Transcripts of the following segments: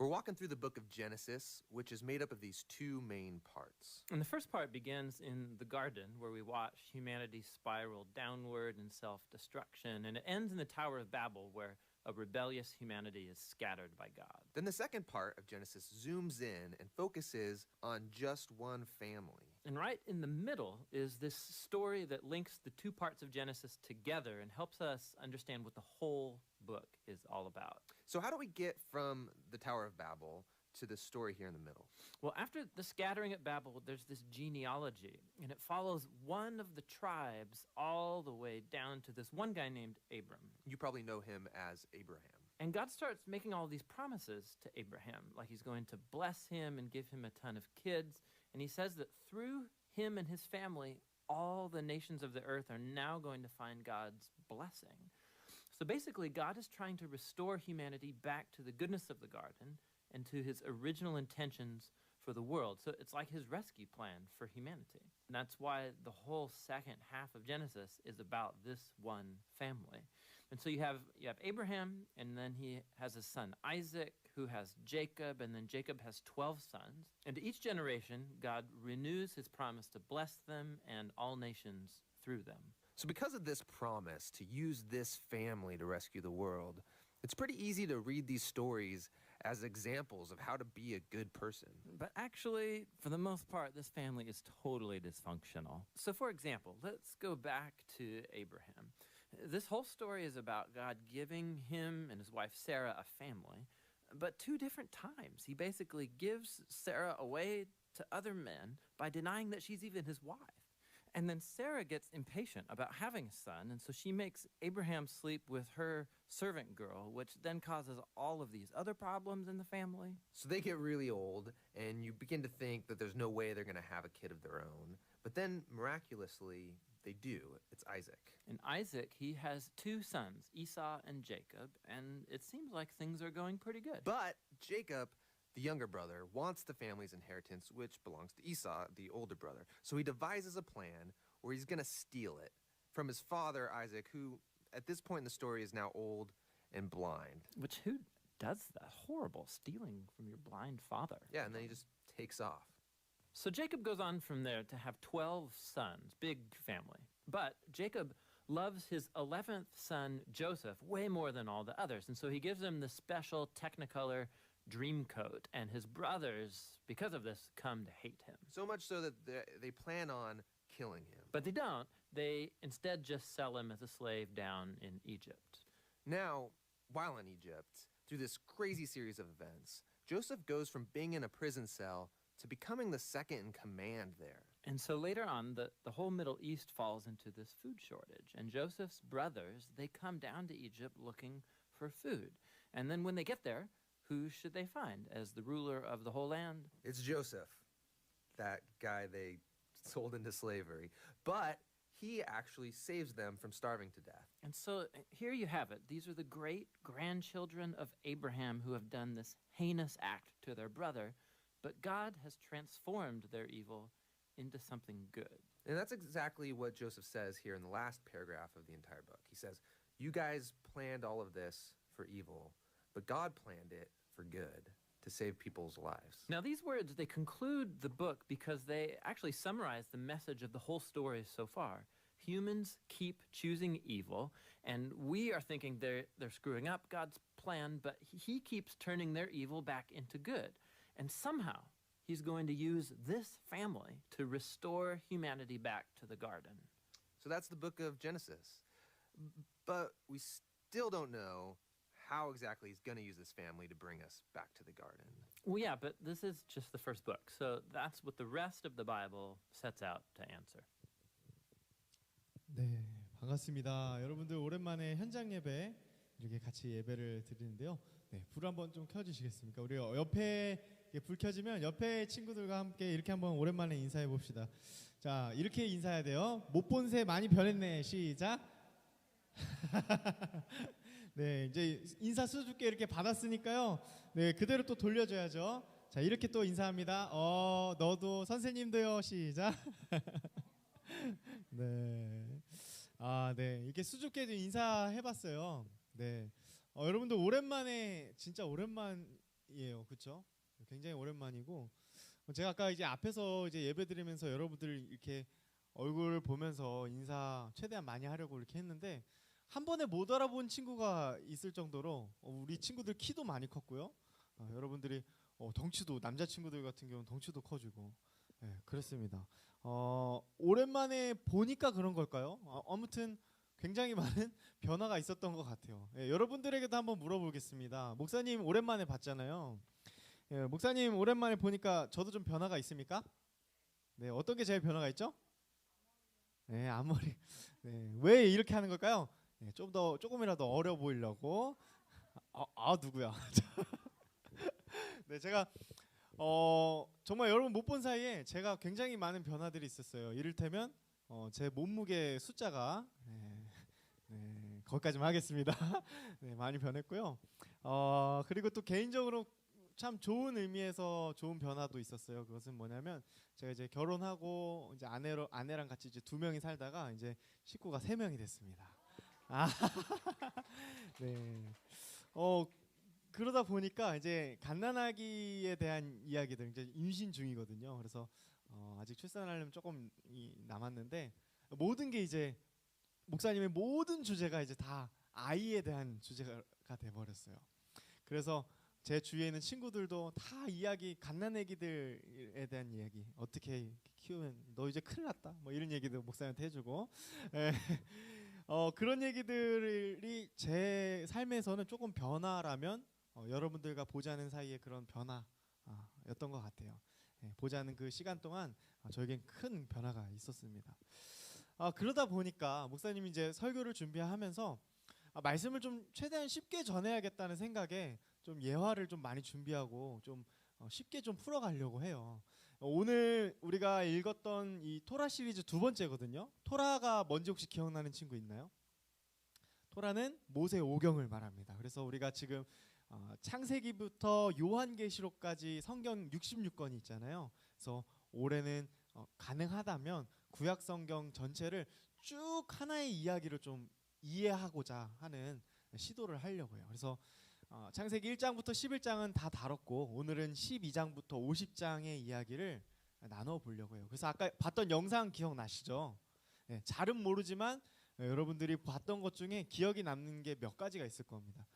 We're walking through the book of Genesis, which is made up of these two main parts. And the first part begins in the garden, where we watch humanity spiral downward in self-destruction, and it ends in the Tower of Babel, where a rebellious humanity is scattered by God. Then the second part of Genesis zooms in and focuses on just one family. And right in the middle is this story that links the two parts of Genesis together and helps us understand what the whole book is all about. So how do we get from the Tower of Babel to the story here in the middle? Well, after the scattering at Babel, there's this genealogy, and it follows one of the tribes all the way down to this one guy named Abram. You probably know him as Abraham. And God starts making all these promises to Abraham, like he's going to bless him and give him a ton of kids. And he says that through him and his family, all the nations of the earth are now going to find God's blessing. So basically, God is trying to restore humanity back to the goodness of the garden and to his original intentions for the world. So it's like his rescue plan for humanity. And that's why the whole second half of Genesis is about this one family. And so you have Abraham, and then he has his son Isaac, who has Jacob, and then Jacob has 12 sons. And to each generation, God renews his promise to bless them and all nations through them. So because of this promise to use this family to rescue the world, it's pretty easy to read these stories as examples of how to be a good person. But actually, for the most part, this family is totally dysfunctional. So for example, let's go back to Abraham. This whole story is about God giving him and his wife Sarah a family, but two different times. He basically gives Sarah away to other men by denying that she's even his wife. And then Sarah gets impatient about having a son, and so she makes Abraham sleep with her servant girl, which then causes all of these other problems in the family. So they get really old, and you begin to think that there's no way they're going to have a kid of their own. But then, miraculously, they do. It's Isaac. And Isaac, he has two sons, Esau and Jacob, and it seems like things are going pretty good. But Jacob, the younger brother, wants the family's inheritance, which belongs to Esau, the older brother. So he devises a plan where he's going to steal it from his father, Isaac, who at this point in the story is now old and blind. Which, who does that? Horrible, stealing from your blind father. Yeah, and then he just takes off. So Jacob goes on from there to have 12 sons, big family. But Jacob loves his 11th son, Joseph, way more than all the others. And so he gives him the special Technicolor dream coat, and his brothers, because of this, come to hate him. So much so that they plan on killing him. But they don't. They instead just sell him as a slave down in Egypt. Now, while in Egypt, through this crazy series of events, Joseph goes from being in a prison cell to becoming the second in command there. And so later on, the whole Middle East falls into this food shortage. And Joseph's brothers, they come down to Egypt looking for food. And then when they get there, who should they find as the ruler of the whole land? It's Joseph, that guy they sold into slavery. But he actually saves them from starving to death. And so here you have it. These are the great-grandchildren of Abraham who have done this heinous act to their brother, but God has transformed their evil into something good. And that's exactly what Joseph says here in the last paragraph of the entire book. He says, you guys planned all of this for evil, but God planned it for good, to save people's lives. Now, these words, they conclude the book because they actually summarize the message of the whole story so far. Humans keep choosing evil, and we are thinking they're screwing up God's plan, but he keeps turning their evil back into good. And somehow, he's going to use this family to restore humanity back to the garden. So that's the book of Genesis. But we still don't know how exactly he's going to use this family to bring us back to the garden. Well, yeah, but this is just the first book, so that's what the rest of the Bible sets out to answer. 네, 반갑습니다. 여러분들 오랜만에 현장 예배 이렇게 같이 예배를 드리는데요. 네, 불 한번 좀 켜주시겠습니까? 우리 옆에 불 켜지면 옆에 친구들과 함께 이렇게 한번 오랜만에 인사해 봅시다. 자, 이렇게 인사해야 돼요. 못 본 새 많이 변했네. 시작. 네, 이제 인사 수줍게 이렇게 받았으니까요. 네, 그대로 또 돌려줘야죠. 자, 이렇게 또 인사합니다. 너도 선생님도요. 시작. 네. 네. 이렇게 수줍게도 인사해봤어요. 네. 여러분들 오랜만에, 진짜 오랜만이에요. 오랜만이에요, 그렇죠? 굉장히 오랜만이고 제가 아까 이제 앞에서 이제 예배드리면서 여러분들 이렇게 얼굴 보면서 인사 최대한 많이 하려고 이렇게 했는데 한 번에 못 알아본 친구가 있을 정도로 우리 친구들 키도 많이 컸고요. 여러분들이 덩치도 남자 친구들 같은 경우는 덩치도 커지고 그렇습니다. 오랜만에 보니까 그런 걸까요? 아무튼 굉장히 많은 변화가 있었던 것 같아요. 여러분들에게도 한번 물어보겠습니다. 목사님 오랜만에 봤잖아요. 목사님 오랜만에 보니까 저도 좀 변화가 있습니까? 네, 어떤 게 제일 변화가 있죠? 네, 앞머리. 네, 왜 이렇게 하는 걸까요? 네, 조금이라도 어려 보이려고. 누구야? 네, 제가 정말 여러분 못 본 사이에 제가 굉장히 많은 변화들이 있었어요. 이를테면 제 몸무게 숫자가 거기까지만 하겠습니다. 네, 많이 변했고요. 그리고 또 개인적으로 참 좋은 의미에서 좋은 변화도 있었어요. 그것은 뭐냐면 제가 이제 결혼하고 이제 아내랑 같이 이제 2명이 살다가 이제 식구가 3명이 됐습니다. 네. 그러다 보니까 이제 갓난아기에 대한 이야기들 이제 임신 중이거든요. 그래서 아직 출산하려면 조금 남았는데 모든 게 이제 목사님의 모든 주제가 이제 다 아이에 대한 주제가 돼 버렸어요. 그래서 제 주위에 있는 친구들도 다 갓난아기들에 대한 이야기, 어떻게 키우면 너 이제 큰일 났다, 뭐 이런 얘기도 목사님한테 해주고, 그런 얘기들이 제 삶에서는 조금 변화라면 여러분들과 보자는 사이에 그런 변화였던 것 같아요. 보자는 그 시간 동안 저에겐 큰 변화가 있었습니다. 그러다 보니까 목사님이 이제 설교를 준비하면서 말씀을 좀 최대한 쉽게 전해야겠다는 생각에 좀 예화를 좀 많이 준비하고 좀 쉽게 좀 풀어가려고 해요. 오늘 우리가 읽었던 이 토라 시리즈 2번째거든요. 토라가 뭔지 혹시 기억나는 친구 있나요? 토라는 모세 오경을 말합니다. 그래서 우리가 지금 창세기부터 요한계시록까지 성경 66권이 있잖아요. 그래서 올해는 가능하다면 구약 성경 전체를 쭉 하나의 이야기를 좀 이해하고자 하는 시도를 하려고요. 그래서 창세기 1장부터 11장은 다 다뤘고 오늘은 12장부터 50장의 이야기를 나눠 보려고 해요. 그래서 아까 봤던 영상 기억나시죠? 잘은 모르지만 여러분들이 봤던 것 중에 기억이 남는 게 몇 가지가 있을 겁니다.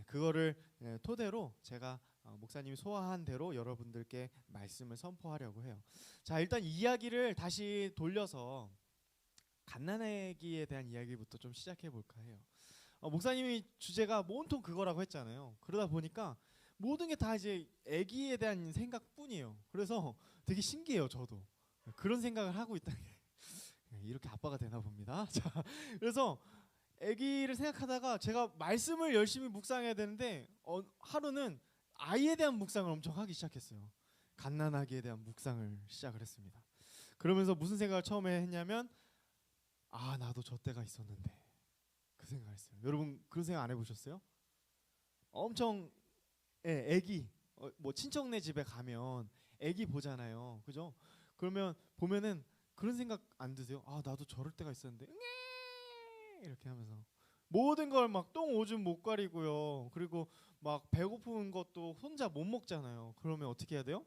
그거를 토대로 제가 목사님이 소화한 대로 여러분들께 말씀을 선포하려고 해요. 자, 일단 이야기를 다시 돌려서 갓난아기에 대한 이야기부터 좀 시작해 볼까 해요. 목사님이 주제가 온통 그거라고 했잖아요. 그러다 보니까 모든 게 다 이제 아기에 대한 생각뿐이에요. 그래서 되게 신기해요, 저도. 그런 생각을 하고 있다는 게 이렇게 아빠가 되나 봅니다. 자, 그래서 아기를 생각하다가 제가 말씀을 열심히 묵상해야 되는데 하루는 아이에 대한 묵상을 엄청 하기 시작했어요. 갓난아기에 대한 묵상을 시작을 했습니다. 그러면서 무슨 생각을 처음에 했냐면 나도 저 때가 있었는데 그 생각을 했어요. 여러분 그런 생각 안 해보셨어요? 엄청 아기 뭐 친척네 집에 가면 아기 보잖아요. 그죠? 그러면 보면은 그런 생각 안 드세요? 나도 저럴 때가 있었는데 이렇게 하면서 모든 걸 막 똥 오줌 못 가리고요. 그리고 막 배고픈 것도 혼자 못 먹잖아요. 그러면 어떻게 해야 돼요?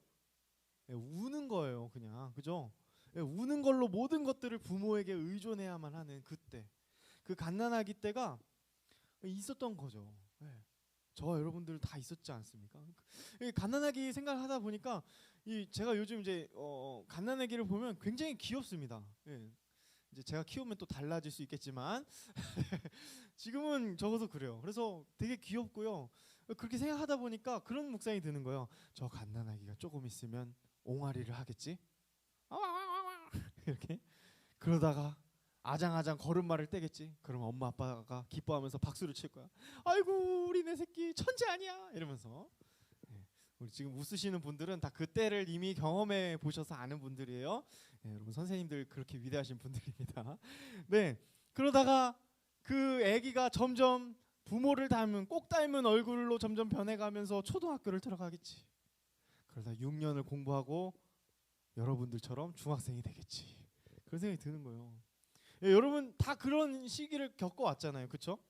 우는 거예요, 그냥. 그죠? 우는 걸로 모든 것들을 부모에게 의존해야만 하는 그때, 그 갓난아기 때가 있었던 거죠. 저와 여러분들 다 있었지 않습니까? 갓난아기 생각하다 보니까 제가 요즘 이제 갓난아기를 보면 굉장히 귀엽습니다. 이제 제가 키우면 또 달라질 수 있겠지만 지금은 적어도 그래요. 그래서 되게 귀엽고요. 그렇게 생각하다 보니까 그런 묵상이 드는 거예요. 저 갓난아기가 조금 있으면 옹알이를 하겠지? 이렇게 그러다가 아장아장 걸음마를 떼겠지. 그러면 엄마 아빠가 기뻐하면서 박수를 칠 거야. 아이고 우리 내 새끼 천재 아니야 이러면서. 우리 지금 웃으시는 분들은 다 그때를 이미 경험해 보셔서 아는 분들이에요. 여러분 선생님들 그렇게 위대하신 분들입니다. 네, 그러다가 그 아기가 점점 부모를 꼭 닮은 얼굴로 점점 변해가면서 초등학교를 들어가겠지. 그러다 6년을 공부하고 여러분들처럼 중학생이 되겠지. 그런 생각이 드는 거예요. 여러분 다 그런 시기를 겪어왔잖아요, 그렇죠?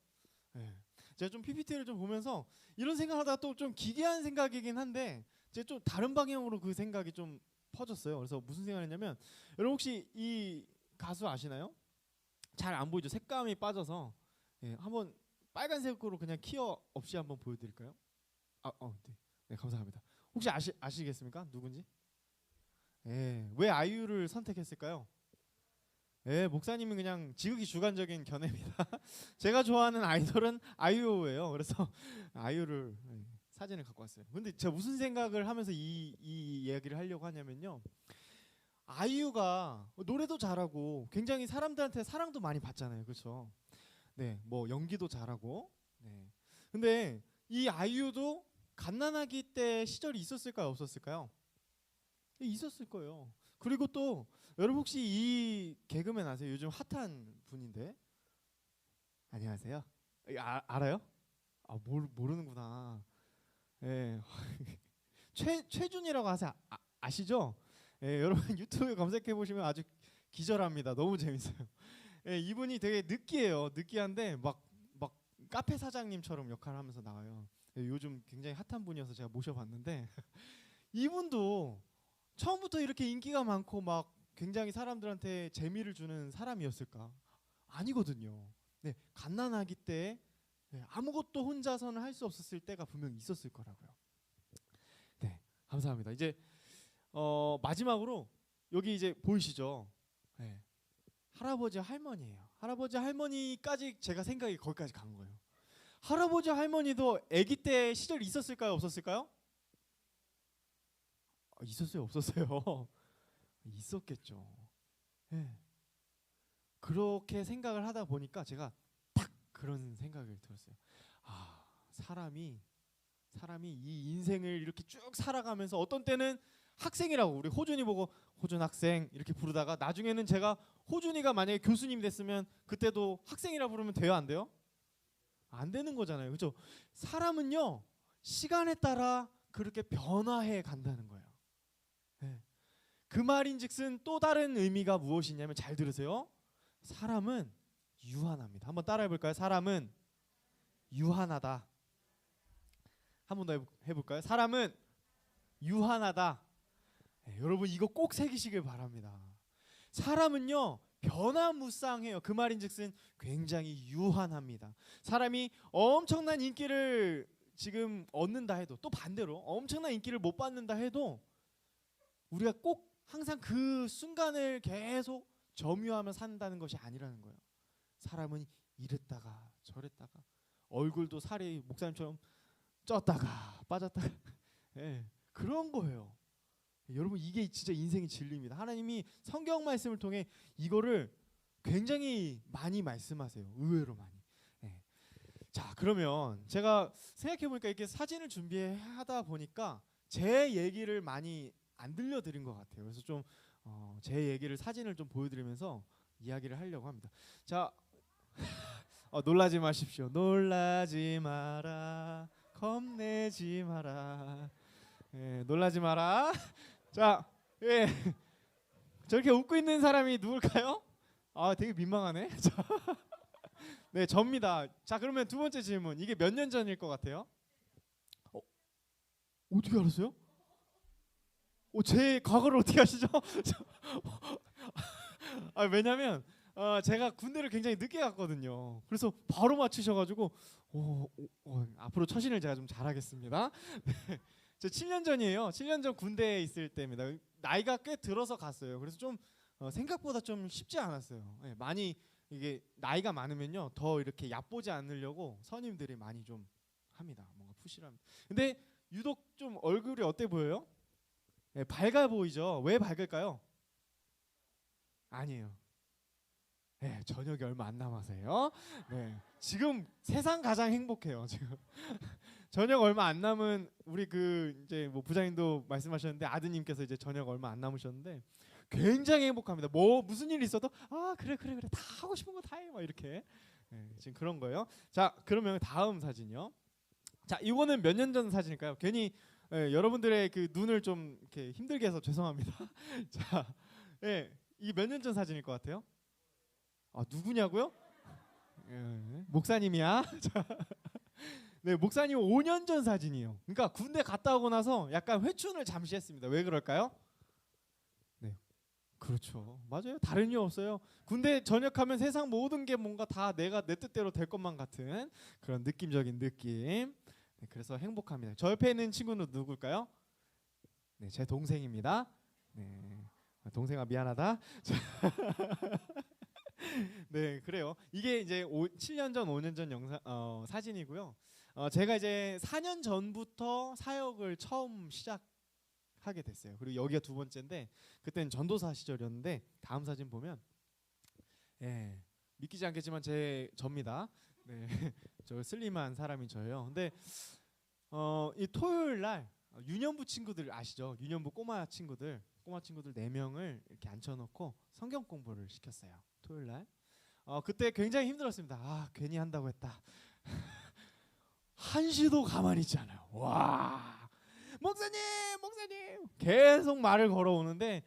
제가 좀 PPT를 좀 보면서 이런 생각하다가 또 좀 기괴한 생각이긴 한데 제가 좀 다른 방향으로 그 생각이 좀 퍼졌어요. 그래서 무슨 생각을 했냐면 여러분 혹시 이 가수 아시나요? 잘 안 보이죠? 색감이 빠져서 예, 한번 빨간색으로 그냥 키어 없이 한번 보여드릴까요? 네. 네, 감사합니다. 혹시 아시겠습니까? 누군지? 예, 왜 아이유를 선택했을까요? 예, 목사님은 그냥 지극히 주관적인 견해입니다. 제가 좋아하는 아이돌은 아이유예요. 그래서 아이유를 사진을 갖고 왔어요. 근데 제가 무슨 생각을 하면서 이 이야기를 하려고 하냐면요. 아이유가 노래도 잘하고 굉장히 사람들한테 사랑도 많이 받잖아요. 그렇죠? 네, 뭐 연기도 잘하고. 네. 근데 이 아이유도 갓난아기 때 시절이 있었을까요? 없었을까요? 있었을 거예요. 그리고 또 여러분 혹시 이 개그맨 아세요? 요즘 핫한 분인데. 안녕하세요. 알아요? 모르는구나. 예. 최준이라고 아시죠? 예, 여러분 유튜브에 검색해 보시면 아주 기절합니다. 너무 재밌어요. 예, 이분이 되게 느끼한데 막 카페 사장님처럼 역할을 하면서 나와요. 예, 요즘 굉장히 핫한 분이어서 제가 모셔봤는데 이분도 처음부터 이렇게 인기가 많고 막 굉장히 사람들한테 재미를 주는 사람이었을까? 아니거든요. 네, 갓난아기 때 아무것도 혼자서는 할 수 없었을 때가 분명히 있었을 거라고요. 네, 감사합니다. 이제 마지막으로 여기 이제 보이시죠? 네, 할아버지 할머니예요. 할아버지 할머니까지 제가 생각이 거기까지 간 거예요. 할아버지 할머니도 아기 때 시절이 있었을까요? 없었을까요? 있었어요? 없었어요? 있었겠죠. 네. 그렇게 생각을 하다 보니까 제가 딱 그런 생각을 들었어요. 아, 사람이 이 인생을 이렇게 쭉 살아가면서 어떤 때는 학생이라고 우리 호준이 보고 호준 학생 이렇게 부르다가 나중에는 제가 호준이가 만약에 교수님 됐으면 그때도 학생이라 부르면 돼요, 안 돼요? 안 되는 거잖아요. 그렇죠? 사람은요. 시간에 따라 그렇게 변화해 간다는 거예요. 네. 그 말인즉슨 또 다른 의미가 무엇이냐면 잘 들으세요. 사람은 유한합니다. 한번 따라해 볼까요? 사람은 유한하다. 한 번 더 해볼까요? 사람은 유한하다. 네, 여러분 이거 꼭 새기시길 바랍니다. 사람은요 변화무쌍해요. 그 말인즉슨 굉장히 유한합니다. 사람이 엄청난 인기를 지금 얻는다 해도 또 반대로 엄청난 인기를 못 받는다 해도 우리가 꼭 항상 그 순간을 계속 점유하며 산다는 것이 아니라는 거예요. 사람은 이랬다가 저랬다가 얼굴도 살이 목사님처럼 쪘다가 빠졌다가 네, 그런 거예요. 여러분 이게 진짜 인생의 진리입니다. 하나님이 성경 말씀을 통해 이거를 굉장히 많이 말씀하세요. 의외로 많이. 네. 자 그러면 제가 생각해보니까 이렇게 사진을 준비하다 보니까 제 얘기를 많이 안 들려드린 것 같아요. 그래서 좀 제 얘기를 사진을 좀 보여드리면서 이야기를 하려고 합니다. 자 놀라지 마십시오. 놀라지 마라. 겁내지 마라. 예, 놀라지 마라. 자, 예, 저렇게 웃고 있는 사람이 누굴까요? 아, 되게 민망하네. 네, 접니다. 자, 그러면 두 번째 질문. 이게 몇 년 전일 것 같아요? 어떻게 알았어요? 제 과거를 어떻게 아시죠? 왜냐면 제가 군대를 굉장히 늦게 갔거든요. 그래서 바로 맞추셔가지고 앞으로 처신을 제가 좀 잘하겠습니다. 네. 저 7년 전이에요. 7년 전 군대에 있을 때입니다. 나이가 꽤 들어서 갔어요. 그래서 좀 생각보다 좀 쉽지 않았어요. 네, 많이 이게 나이가 많으면요 더 이렇게 얕보지 않으려고 선임들이 많이 좀 합니다. 뭔가 푸시를 합니다. 근데 유독 좀 얼굴이 어때 보여요? 네, 밝아 보이죠? 왜 밝을까요? 아니에요. 네, 저녁이 얼마 안 남아서요. 네, 지금 세상 가장 행복해요. 지금 저녁 얼마 안 남은 우리 이제 뭐 부장님도 말씀하셨는데 아드님께서 이제 저녁 얼마 안 남으셨는데 굉장히 행복합니다. 뭐 무슨 일이 있어도 그래 다 하고 싶은 거 다 해 막 이렇게 지금 그런 거예요. 자 그러면 다음 사진이요. 자 이거는 몇 년 전 사진일까요? 괜히 여러분들의 그 눈을 좀 이렇게 힘들게 해서 죄송합니다. 자, 이 몇 년 전 사진일 것 같아요? 누구냐고요? 목사님이야. 자, 네, 목사님 5년 전 사진이에요. 그러니까 군대 갔다 오고 나서 약간 회춘을 잠시 했습니다. 왜 그럴까요? 네, 그렇죠. 맞아요. 다른 이유 없어요. 군대 전역하면 세상 모든 게 뭔가 다 내가 내 뜻대로 될 것만 같은 그런 느낌적인 느낌. 네, 그래서 행복합니다. 저 옆에 있는 친구는 누굴까요? 네, 제 동생입니다. 네, 동생아 미안하다. 네, 그래요. 이게 이제 7년 전, 5년 전 영상 사진이고요. 제가 이제 4년 전부터 사역을 처음 시작하게 됐어요. 그리고 여기가 두 번째인데 그때는 전도사 시절이었는데 다음 사진 보면 예, 믿기지 않겠지만 접니다. 네, 저 슬림한 사람이 저예요. 근데 이 토요일 날 유년부 친구들 아시죠? 유년부 꼬마 친구들 4명을 이렇게 앉혀놓고 성경 공부를 시켰어요. 토요일 날. 그때 굉장히 힘들었습니다. 아, 괜히 한다고 했다. 한시도 가만히 있지 않아요. 와, 목사님 계속 말을 걸어오는데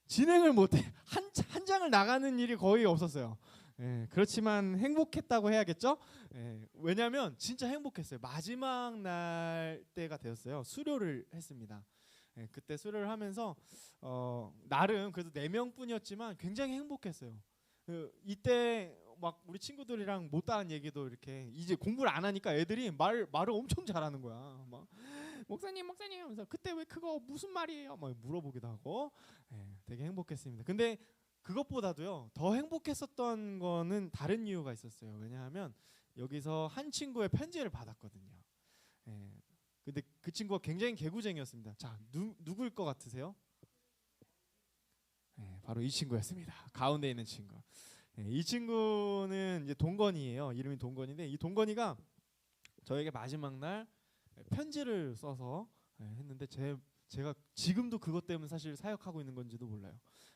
진행을 못해. 한 장을 나가는 일이 거의 없었어요. 예, 그렇지만 행복했다고 해야겠죠? 예, 왜냐하면 진짜 행복했어요. 마지막 날 때가 되었어요. 수료를 했습니다. 예, 그때 수료를 하면서 나름 그래도 4명뿐이었지만 굉장히 행복했어요. 이때 막 우리 친구들이랑 못다한 얘기도 이렇게 이제 공부를 안 하니까 애들이 말을 엄청 잘하는 거야. 막 목사님 하면서 그때 왜 그거 무슨 말이에요? 막 물어보기도 하고. 예, 되게 행복했습니다. 근데 그것보다도요 더 행복했었던 거는 다른 이유가 있었어요. 왜냐하면 여기서 한 친구의 편지를 받았거든요. 예, 근데 그 친구가 굉장히 개구쟁이였습니다. 자, 누구일 것 같으세요? 네, 바로 이 친구였습니다. 가운데 있는 친구. 네, 이 친구는 이제 동건이에요. 이름이 동건인데 이 동건이가 저에게 마지막 날 편지를 써서 했는데 제가 지금도 그것 때문에 사실 사역하고 있는 건지도 몰라요.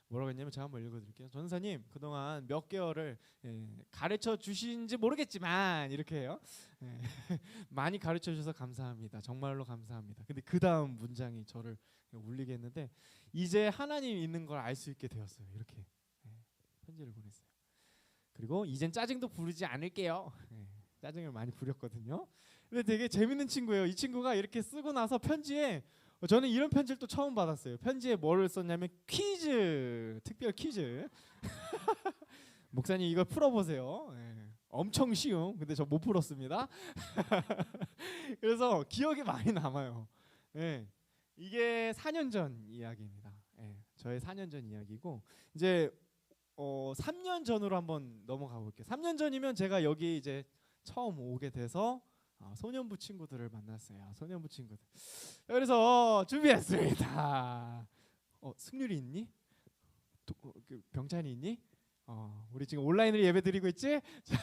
뭐라고 했냐면 제가 한번 읽어드릴게요. 전사님 그동안 몇 개월을 가르쳐 주신지 모르겠지만 이렇게 해요. 많이 가르쳐 주셔서 감사합니다. 정말로 감사합니다. 근데 그 다음 문장이 저를 울리게 했는데 이제 하나님 있는 걸 알 수 있게 되었어요. 이렇게 편지를 보냈어요. 그리고 이젠 짜증도 부르지 않을게요. 짜증을 많이 부렸거든요. 근데 되게 재밌는 친구예요. 이 친구가 이렇게 쓰고 나서 편지에 저는 이런 편지를 또 처음 받았어요. 편지에 뭐를 썼냐면 퀴즈, 특별 퀴즈. 목사님 이걸 풀어보세요. 엄청 쉬움. 근데 저 못 풀었습니다. 그래서 기억이 많이 남아요. 이게 4년 전 이야기입니다. 저의 4년 전 이야기고 이제 3년 전으로 한번 넘어가 볼게요. 3년 전이면 제가 여기 이제 처음 오게 돼서 소년부 친구들을 만났어요. 소년부 친구들. 그래서 준비했습니다. 승률이 있니? 병찬이 있니? 우리 지금 온라인으로 예배 드리고 있지? 자,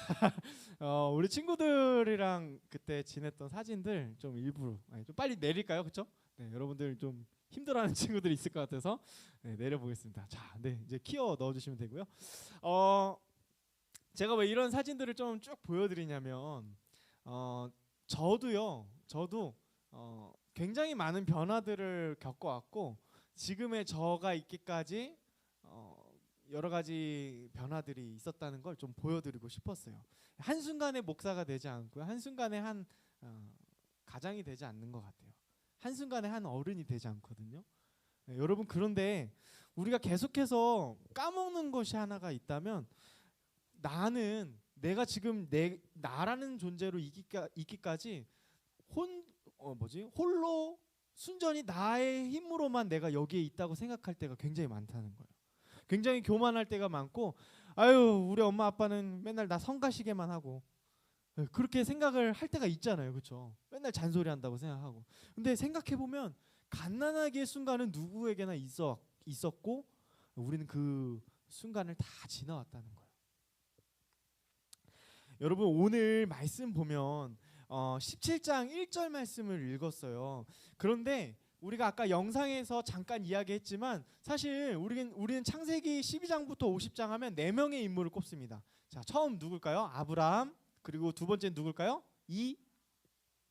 우리 친구들이랑 그때 지냈던 사진들 좀 일부러 좀 빨리 내릴까요? 그렇죠? 네, 여러분들 좀 힘들어하는 친구들이 있을 것 같아서 내려보겠습니다. 자, 네, 이제 키워 넣어주시면 되고요. 제가 왜 이런 사진들을 좀 쭉 보여드리냐면 저도 굉장히 많은 변화들을 겪어왔고 지금의 저가 있기까지 여러 가지 변화들이 있었다는 걸 좀 보여드리고 싶었어요. 한순간에 목사가 되지 않고요. 한순간에 한 가장이 되지 않는 것 같아요. 한순간에 한 어른이 되지 않거든요. 여러분 그런데 우리가 계속해서 까먹는 것이 하나가 있다면 나는 내가 지금 나라는 존재로 있기까지 홀로 순전히 나의 힘으로만 내가 여기에 있다고 생각할 때가 굉장히 많다는 거예요. 굉장히 교만할 때가 많고 아유 우리 엄마 아빠는 맨날 나 성가시게만 하고 그렇게 생각을 할 때가 있잖아요. 그렇죠? 맨날 잔소리한다고 생각하고. 근데 생각해보면 갓난아기의 순간은 누구에게나 있었고 우리는 그 순간을 다 지나왔다는 거예요. 여러분 오늘 말씀 보면 17장 1절 말씀을 읽었어요. 그런데 우리가 아까 영상에서 잠깐 이야기했지만 사실 우리는 창세기 12장부터 50장 하면 4명의 인물을 꼽습니다. 자, 처음 누굴까요? 아브라함. 그리고 두 번째는 누굴까요?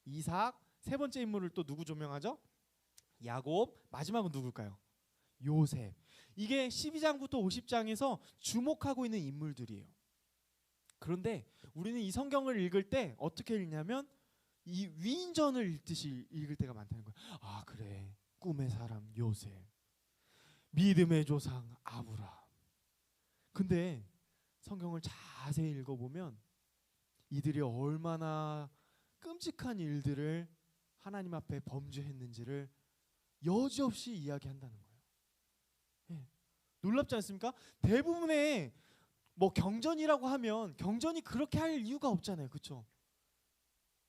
이삭. 세 번째 인물을 또 누구 조명하죠? 야곱. 마지막은 누굴까요? 요셉. 이게 12장부터 50장에서 주목하고 있는 인물들이에요. 그런데 우리는 이 성경을 읽을 때 어떻게 읽냐면 이 위인전을 읽듯이 읽을 때가 많다는 거예요. 아 그래, 꿈의 사람 요셉, 믿음의 조상 아브라함. 근데 성경을 자세히 읽어보면 이들이 얼마나 끔찍한 일들을 하나님 앞에 범죄했는지를 여지없이 이야기한다는 거예요. 예. 놀랍지 않습니까? 대부분의 뭐 경전이라고 하면 경전이 그렇게 할 이유가 없잖아요. 그렇죠?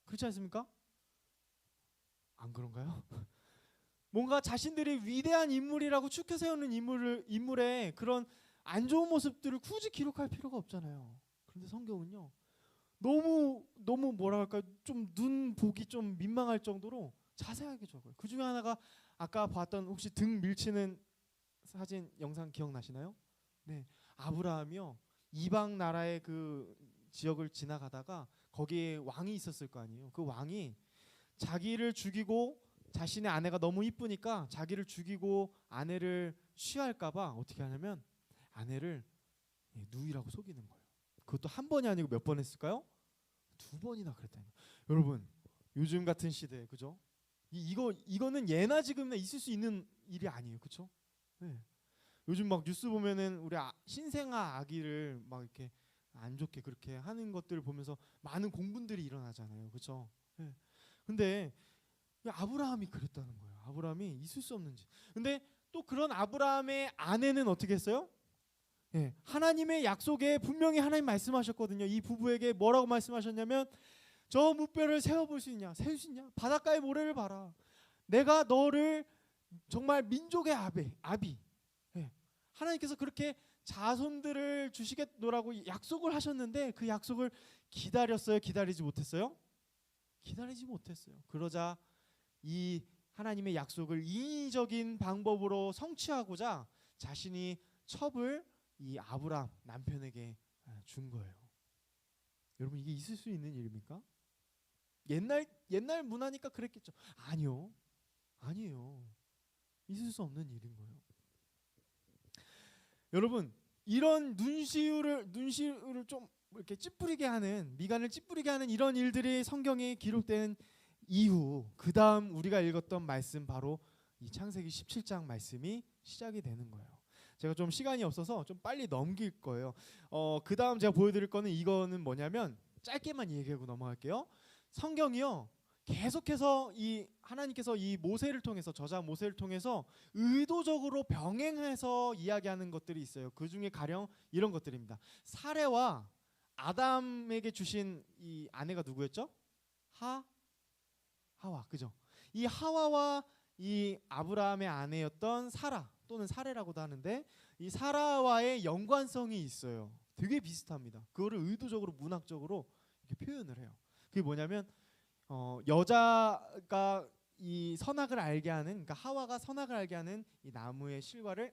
그렇지 않습니까? 안 그런가요? 뭔가 자신들이 위대한 인물이라고 추켜 세우는 인물의 그런 안 좋은 모습들을 굳이 기록할 필요가 없잖아요. 그런데 성경은요, 너무 뭐라 할까, 좀 눈 보기 좀 민망할 정도로 자세하게 적어요. 그 중에 하나가 아까 봤던, 혹시 등 밀치는 사진 영상 기억나시나요? 네, 아브라함이요, 이방 나라의 그 지역을 지나가다가 거기에 왕이 있었을 거 아니에요. 그 왕이 자기를 죽이고, 자신의 아내가 너무 이쁘니까 자기를 죽이고 아내를 취할까봐 어떻게 하냐면 아내를 누이라고 속이는 거예요. 그것도 한 번이 아니고 몇 번 했을까요? 2번이나 그랬다는 거예요. 여러분, 요즘 같은 시대에, 그죠? 이거는 예나 지금이나 있을 수 있는 일이 아니에요, 그렇죠? 네. 요즘 막 뉴스 보면은 우리 신생아 아기를 막 이렇게 안 좋게 그렇게 하는 것들을 보면서 많은 공분들이 일어나잖아요, 그렇죠? 네. 근데 아브라함이 그랬다는 거예요. 아브라함이 있을 수 없는지. 근데 또 그런 아브라함의 아내는 어떻게 했어요? 예, 하나님의 약속에 분명히 하나님 말씀하셨거든요. 이 부부에게 뭐라고 말씀하셨냐면, 저 무뼈를 세워볼 수 있냐, 세울 수 있냐, 바닷가의 모래를 봐라. 내가 너를 정말 민족의 아비. 예, 하나님께서 그렇게 자손들을 주시겠노라고 약속을 하셨는데 그 약속을 기다렸어요? 기다리지 못했어요? 기다리지 못했어요. 그러자 이 하나님의 약속을 인위적인 방법으로 성취하고자 자신이 첩을 이 아브라함 남편에게 준 거예요. 여러분, 이게 있을 수 있는 일입니까? 옛날 문화니까 그랬겠죠. 아니에요. 있을 수 없는 일인 거예요. 여러분, 이런 눈시울을 좀 이렇게 찌푸리게 하는, 미간을 찌푸리게 하는 이런 일들이 성경에 기록된 이후, 그 다음 우리가 읽었던 말씀, 바로 이 창세기 17장 말씀이 시작이 되는 거예요. 제가 좀 시간이 없어서 좀 빨리 넘길 거예요. 그 다음 제가 보여드릴 거는, 이거는 뭐냐면, 짧게만 얘기하고 넘어갈게요. 성경이요, 계속해서 이 하나님께서 이 모세를 통해서, 저자 모세를 통해서 의도적으로 병행해서 이야기하는 것들이 있어요. 그 중에 가령 이런 것들입니다. 사레와 아담에게 주신 이 아내가 누구였죠? 하와, 그죠? 이 하와와 이 아브라함의 아내였던 사라, 또는 사레라고도 하는데, 이 사라와의 연관성이 있어요. 되게 비슷합니다. 그거를 의도적으로 문학적으로 이렇게 표현을 해요. 그게 뭐냐면, 여자가 이 선악을 알게 하는, 그러니까 하와가 선악을 알게 하는 이 나무의 실과를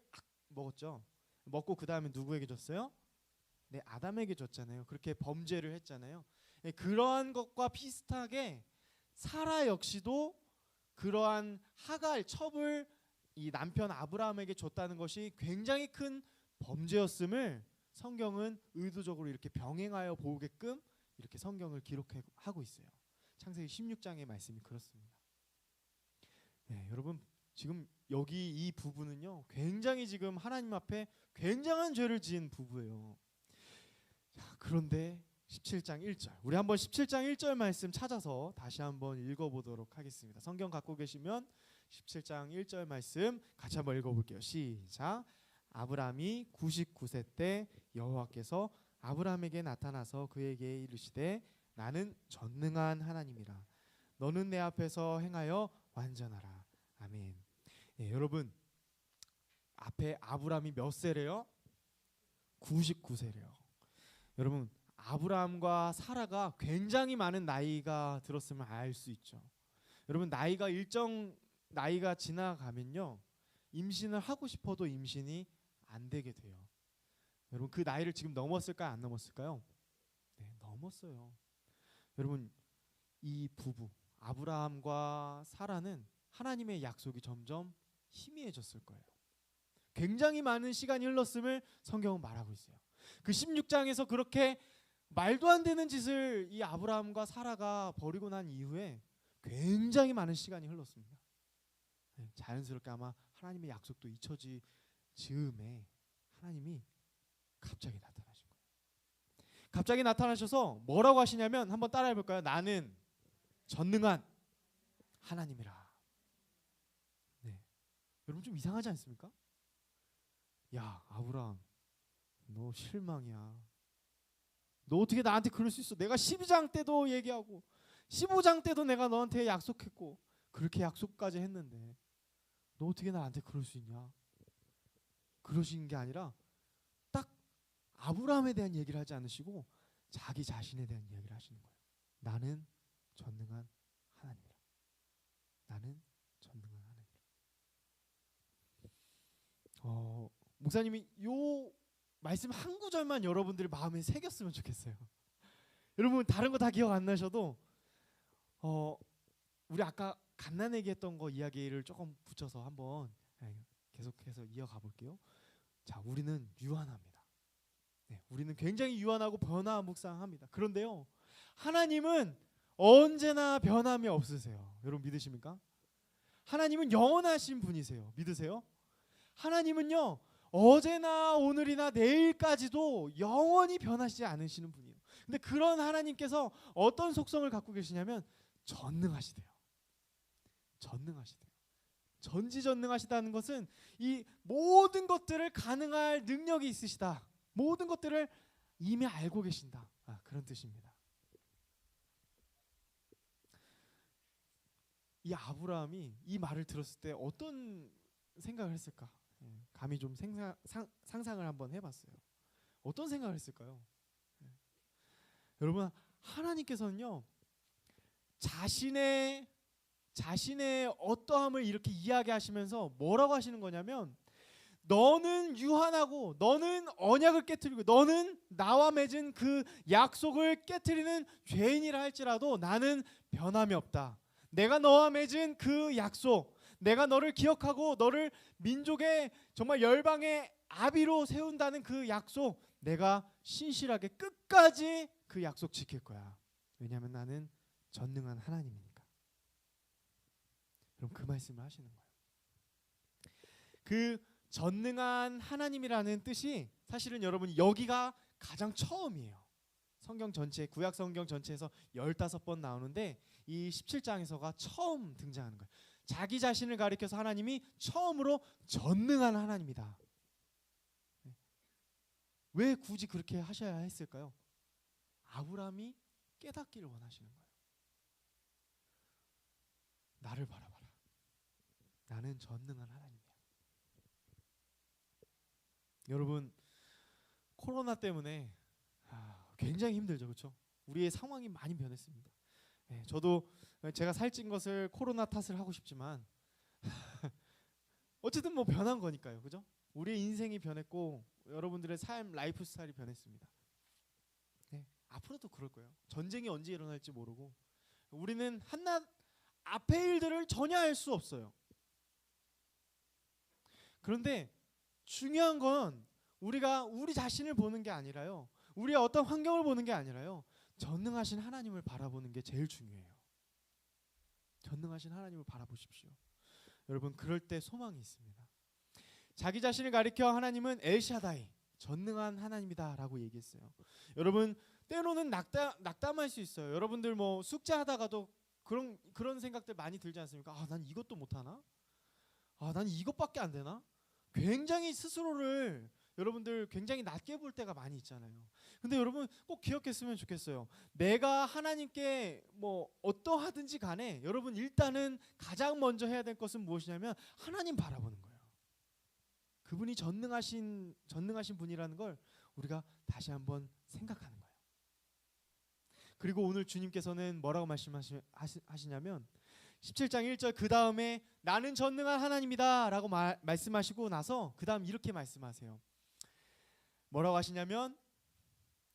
먹었죠. 먹고 그 다음에 누구에게 줬어요? 네, 아담에게 줬잖아요. 그렇게 범죄를 했잖아요. 네, 그러한 것과 비슷하게 사라 역시도 그러한 하갈, 첩을 이 남편 아브라함에게 줬다는 것이 굉장히 큰 범죄였음을 성경은 의도적으로 이렇게 병행하여 보게끔 이렇게 성경을 기록하고 있어요. 창세기 16장의 말씀이 그렇습니다. 네, 여러분, 지금 여기 이 부부는요, 굉장히 지금 하나님 앞에 굉장한 죄를 지은 부부예요. 자, 그런데 17장 1절, 우리 한번 17장 1절 말씀 찾아서 다시 한번 읽어보도록 하겠습니다. 성경 갖고 계시면 17장 1절 말씀 같이 한번 읽어볼게요. 시작. 아브라함이 99세 때 여호와께서 아브라함에게 나타나서 그에게 이르시되, 나는 전능한 하나님이라. 너는 내 앞에서 행하여 완전하라. 아멘. 예, 여러분, 앞에 아브라함이 몇 세래요? 99세래요. 여러분, 아브라함과 사라가 굉장히 많은 나이가 들었으면 알 수 있죠. 여러분, 나이가 일정 나이가 지나가면요, 임신을 하고 싶어도 임신이 안 되게 돼요. 여러분, 그 나이를 지금 넘었을까요? 안 넘었을까요? 네, 넘었어요. 여러분, 이 부부 아브라함과 사라는 하나님의 약속이 점점 희미해졌을 거예요. 굉장히 많은 시간이 흘렀음을 성경은 말하고 있어요. 그 16장에서 그렇게 말도 안 되는 짓을 이 아브라함과 사라가 벌이고 난 이후에 굉장히 많은 시간이 흘렀습니다. 자연스럽게 아마 하나님의 약속도 잊혀질 즈음에 하나님이 갑자기 나타나신 거예요. 갑자기 나타나셔서 뭐라고 하시냐면 한번 따라해 볼까요? 나는 전능한 하나님이라. 네. 여러분 좀 이상하지 않습니까? 야, 아브라함, 너 실망이야. 너 어떻게 나한테 그럴 수 있어? 내가 12장 때도 얘기하고 15장 때도 내가 너한테 약속했고 그렇게 약속까지 했는데 너 어떻게 나한테 그럴 수 있냐? 그러신 게 아니라 딱 아브라함에 대한 얘기를 하지 않으시고 자기 자신에 대한 이야기를 하시는 거예요. 나는 전능한 하나님이라. 나는 전능한 하나님이라. 목사님이 요 말씀 한 구절만 여러분들의 마음에 새겼으면 좋겠어요. 여러분 다른 거 다 기억 안 나셔도 우리 아까 갓난아기 했던 거 이야기를 조금 붙여서 한번 계속해서 이어가 볼게요. 자, 우리는 유한합니다. 네, 우리는 굉장히 유한하고 변화무쌍합니다. 그런데요, 하나님은 언제나 변함이 없으세요. 여러분 믿으십니까? 하나님은 영원하신 분이세요. 믿으세요? 하나님은요, 어제나 오늘이나 내일까지도 영원히 변하시지 않으시는 분이에요. 근데 그런 하나님께서 어떤 속성을 갖고 계시냐면 전능하시대요. 전능하시대요. 전지전능하시다는 것은 이 모든 것들을 가능할 능력이 있으시다. 모든 것들을 이미 알고 계신다. 그런 뜻입니다. 이 아브라함이 이 말을 들었을 때 어떤 생각을 했을까? 감히 좀 상상을 한번 해봤어요. 어떤 생각을 했을까요? 여러분, 하나님께서는요, 자신의 어떠함을 이렇게 이야기하시면서 뭐라고 하시는 거냐면, 너는 유한하고 너는 언약을 깨트리고 너는 나와 맺은 그 약속을 깨트리는 죄인이라 할지라도 나는 변함이 없다. 내가 너와 맺은 그 약속, 내가 너를 기억하고 너를 민족의 정말 열방의 아비로 세운다는 그 약속, 내가 신실하게 끝까지 그 약속 지킬 거야. 왜냐하면 나는 전능한 하나님이니까. 그럼 그 말씀을 하시는 거예요. 그 전능한 하나님이라는 뜻이 사실은 여러분 여기가 가장 처음이에요. 성경 전체, 구약 성경 전체에서 15번 나오는데 이 17장에서가 처음 등장하는 거예요. 자기 자신을 가리켜서 하나님이 처음으로 전능한 하나님이다. 왜 굳이 그렇게 하셔야 했을까요? 아브라함이 깨닫기를 원하시는 거예요. 나를 바라봐라. 나는 전능한 하나님이야. 여러분, 코로나 때문에 굉장히 힘들죠, 그렇죠? 우리의 상황이 많이 변했습니다. 저도 제가 살찐 것을 코로나 탓을 하고 싶지만 어쨌든 뭐 변한 거니까요, 그죠? 우리의 인생이 변했고 여러분들의 삶, 라이프 스타일이 변했습니다. 앞으로도 그럴 거예요. 전쟁이 언제 일어날지 모르고 우리는 한낱 앞의 일들을 전혀 알 수 없어요. 그런데 중요한 건 우리가 우리 자신을 보는 게 아니라요, 우리의 어떤 환경을 보는 게 아니라요, 전능하신 하나님을 바라보는 게 제일 중요해요. 전능하신 하나님을 바라보십시오. 여러분, 그럴 때 소망이 있습니다. 자기 자신을 가리켜 하나님은 엘샤다이, 전능한 하나님이다 라고 얘기했어요. 여러분, 때로는 낙담할 수 있어요. 여러분들 뭐 숙제하다가도 그런 생각들 많이 들지 않습니까? 난 이것도 못하나? 난 이것밖에 안 되나? 굉장히 스스로를 여러분들 굉장히 낮게 볼 때가 많이 있잖아요. 근데 여러분 꼭 기억했으면 좋겠어요. 내가 하나님께 뭐 어떠하든지 간에 여러분 일단은 가장 먼저 해야 될 것은 무엇이냐면 하나님 바라보는 거예요. 그분이 전능하신 분이라는 걸 우리가 다시 한번 생각하는 거예요. 그리고 오늘 주님께서는 뭐라고 말씀하시냐면 17장 1절 그 다음에 나는 전능한 하나님이다 라고 말씀하시고 나서 그 다음 이렇게 말씀하세요. 뭐라고 하시냐면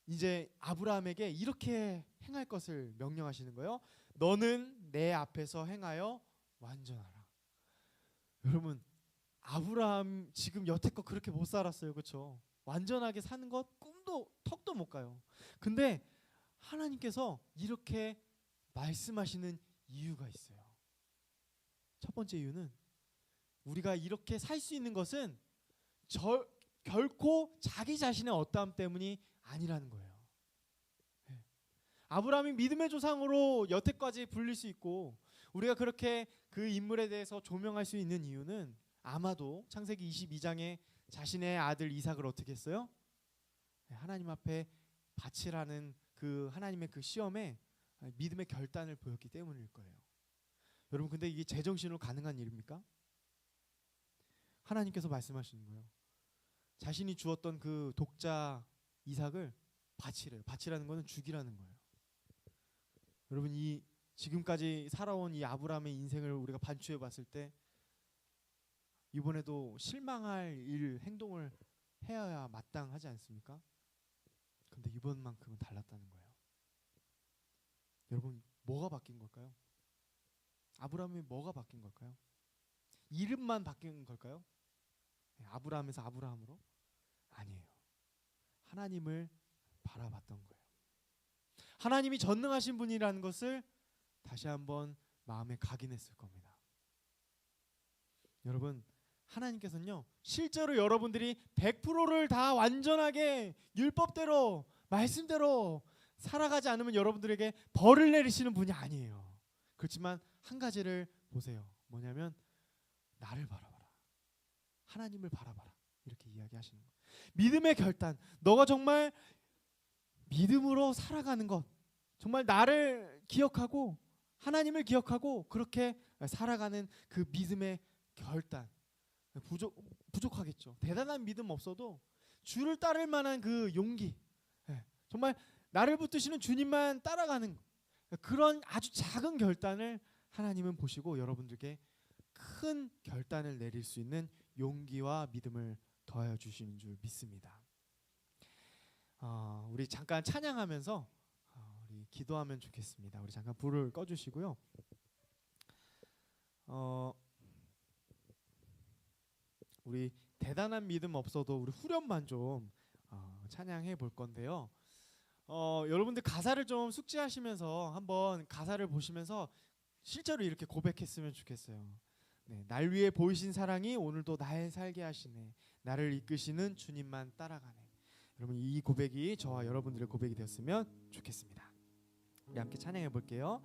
이제 아브라함에게 이렇게 행할 것을 명령하시는 거예요. 너는 내 앞에서 행하여 완전하라. 여러분, 아브라함 지금 여태껏 그렇게 못 살았어요, 그렇죠? 완전하게 사는 것 꿈도 턱도 못 가요. 근데 하나님께서 이렇게 말씀하시는 이유가 있어요. 첫 번째 이유는 우리가 이렇게 살 수 있는 것은 결코 자기 자신의 어떠함 때문이 아니라는 거예요. 네. 아브라함이 믿음의 조상으로 여태까지 불릴 수 있고 우리가 그렇게 그 인물에 대해서 조명할 수 있는 이유는 아마도 창세기 22장에 자신의 아들 이삭을 어떻게 했어요? 네, 하나님 앞에 바치라는 그 하나님의 그 시험에 믿음의 결단을 보였기 때문일 거예요. 여러분, 근데 이게 제정신으로 가능한 일입니까? 하나님께서 말씀하시는 거예요. 자신이 주었던 그 독자 이삭을 바치래요. 바치라는 것은 죽이라는 거예요. 여러분, 이 지금까지 살아온 이 아브라함의 인생을 우리가 반추해 봤을 때 이번에도 실망할 행동을 해야 마땅하지 않습니까? 근데 이번만큼은 달랐다는 거예요. 여러분, 뭐가 바뀐 걸까요? 아브라함이 뭐가 바뀐 걸까요? 이름만 바뀐 걸까요? 아브라함에서 아브라함으로? 아니에요. 하나님을 바라봤던 거예요. 하나님이 전능하신 분이라는 것을 다시 한번 마음에 각인했을 겁니다. 여러분, 하나님께서는요, 실제로 여러분들이 100%를 다 완전하게 율법대로 말씀대로 살아가지 않으면 여러분들에게 벌을 내리시는 분이 아니에요. 그렇지만 한 가지를 보세요. 뭐냐면 나를 바라봐라. 하나님을 바라봐라. 이렇게 이야기하시는 거예요. 믿음의 결단. 너가 정말 믿음으로 살아가는 것. 정말 나를 기억하고 하나님을 기억하고 그렇게 살아가는 그 믿음의 결단. 부족하겠죠. 대단한 믿음 없어도 주를 따를 만한 그 용기. 정말 나를 붙드시는 주님만 따라가는 그런 아주 작은 결단을 하나님은 보시고 여러분들께 큰 결단을 내릴 수 있는 용기와 믿음을 더하여 주시는 줄 믿습니다. 우리 잠깐 찬양하면서 우리 기도하면 좋겠습니다. 우리 잠깐 불을 꺼주시고요. 우리 대단한 믿음 없어도 우리 후렴만 좀 찬양해 볼 건데요. 여러분들 가사를 좀 숙지하시면서 한번 가사를 보시면서 실제로 이렇게 고백했으면 좋겠어요. 네, 날 위해 보이신 사랑이 오늘도 날 살게 하시네. 나를 이끄시는 주님만 따라가네. 여러분, 이 고백이 저와 여러분들의 고백이 되었으면 좋겠습니다. 우리 함께 찬양해 볼게요.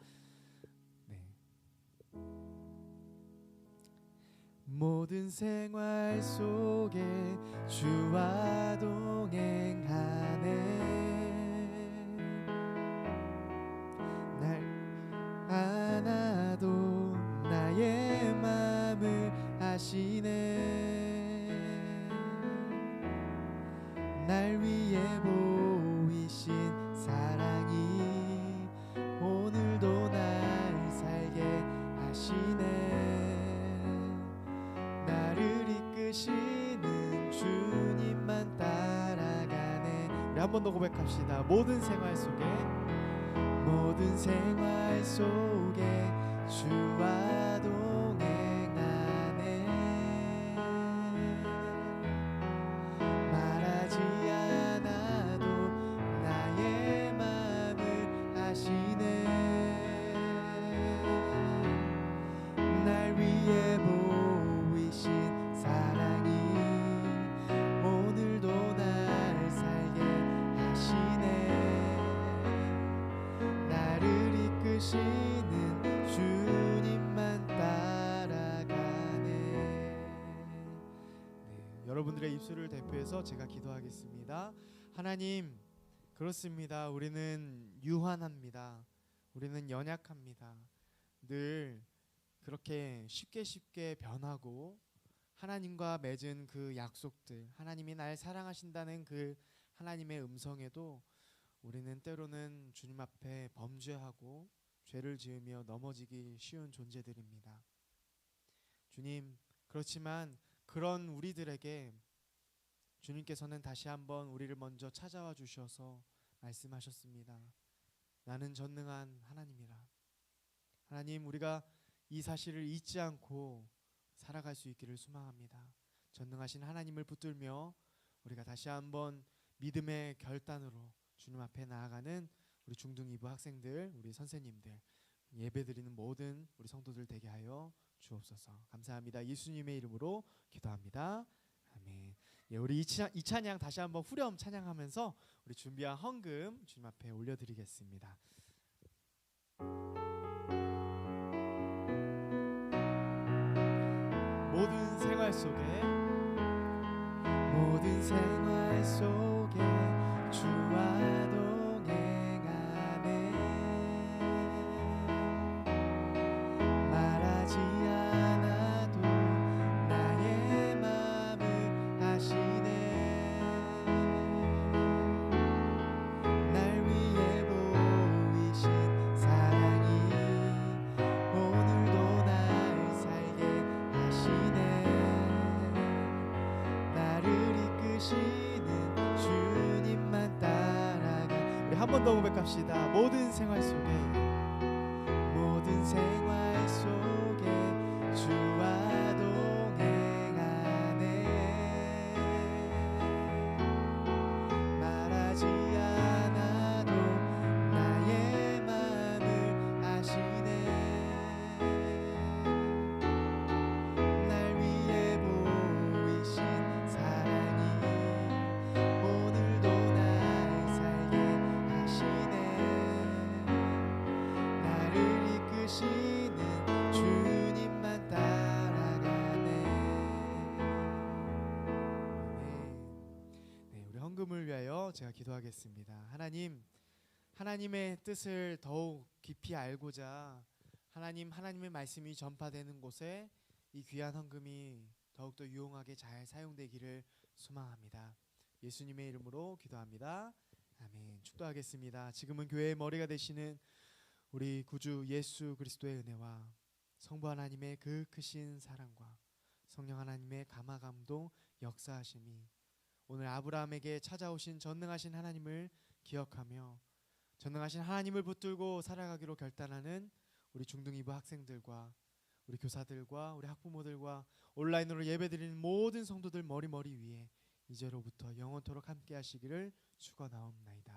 네. 모든 생활 속에 주와 동행하네. 날 하나도 나의 맘을 아시네. 날 위해 보이신 사랑이 오늘도 날 살게 하시네. 나를 이끄시는 주님만 따라가네. 우리 한 번 더 고백합시다. 모든 생활 속에 주와 동행하네. 말하지 않아도 나의 맘을 아시네. 날 위해 보이신 사랑이 오늘도 날 살게 하시네. 나를 이끄시는 주님만 따라가네. 네, 여러분들의 입술을 대표해서 제가 기도하겠습니다. 하나님, 그렇습니다. 우리는 유한합니다. 우리는 연약합니다. 늘 그렇게 쉽게 변하고 하나님과 맺은 그 약속들, 하나님이 날 사랑하신다는 그 하나님의 음성에도 우리는 때로는 주님 앞에 범죄하고 죄를 지으며 넘어지기 쉬운 존재들입니다. 주님, 그렇지만 그런 우리들에게 주님께서는 다시 한번 우리를 먼저 찾아와 주셔서 말씀하셨습니다. 나는 전능한 하나님이라. 하나님, 우리가 이 사실을 잊지 않고 살아갈 수 있기를 소망합니다. 전능하신 하나님을 붙들며 우리가 다시 한번 믿음의 결단으로 주님 앞에 나아가는 우리 중등이부 학생들, 우리 선생님들, 예배드리는 모든 우리 성도들 되게 하여 주옵소서. 감사합니다. 예수님의 이름으로 기도합니다. 아멘. 예, 우리 이 찬양 다시 한번 후렴 찬양하면서 우리 준비한 헌금 주님 앞에 올려드리겠습니다. 모든 생활 속에 주와 동행하네. 말하지 않아도 나의 마음을 아시네. 날 위해 보이신 사랑이 오늘도 날 살게 하시네. 나를 이끄시는 주님만 따라가. 우리 한 번 더 고백합시다. 모든 생활 속에 주와 동행하네. 말하지 않아도 나의 마음을 아시네. 날 위해 보이신 사랑이 오늘도 날 살게 하시네. 나를 이끄시는 주님만 따라가네. 네, 우리 헌금을 위하여 제가 기도하겠습니다. 하나님의 뜻을 더욱 깊이 알고자 하나님의 말씀이 전파되는 곳에 이 귀한 헌금이 더욱더 유용하게 잘 사용되기를 소망합니다. 예수님의 이름으로 기도합니다. 아멘. 축도하겠습니다. 지금은 교회의 머리가 되시는 우리 구주 예수 그리스도의 은혜와 성부 하나님의 그 크신 사랑과 성령 하나님의 감화 감동 역사하심이 오늘 아브라함에게 찾아오신 전능하신 하나님을 기억하며 전능하신 하나님을 붙들고 살아가기로 결단하는 우리 중등이부 학생들과 우리 교사들과 우리 학부모들과 온라인으로 예배드리는 모든 성도들 머리 위에 이제로부터 영원토록 함께 하시기를 축원하옵나이다.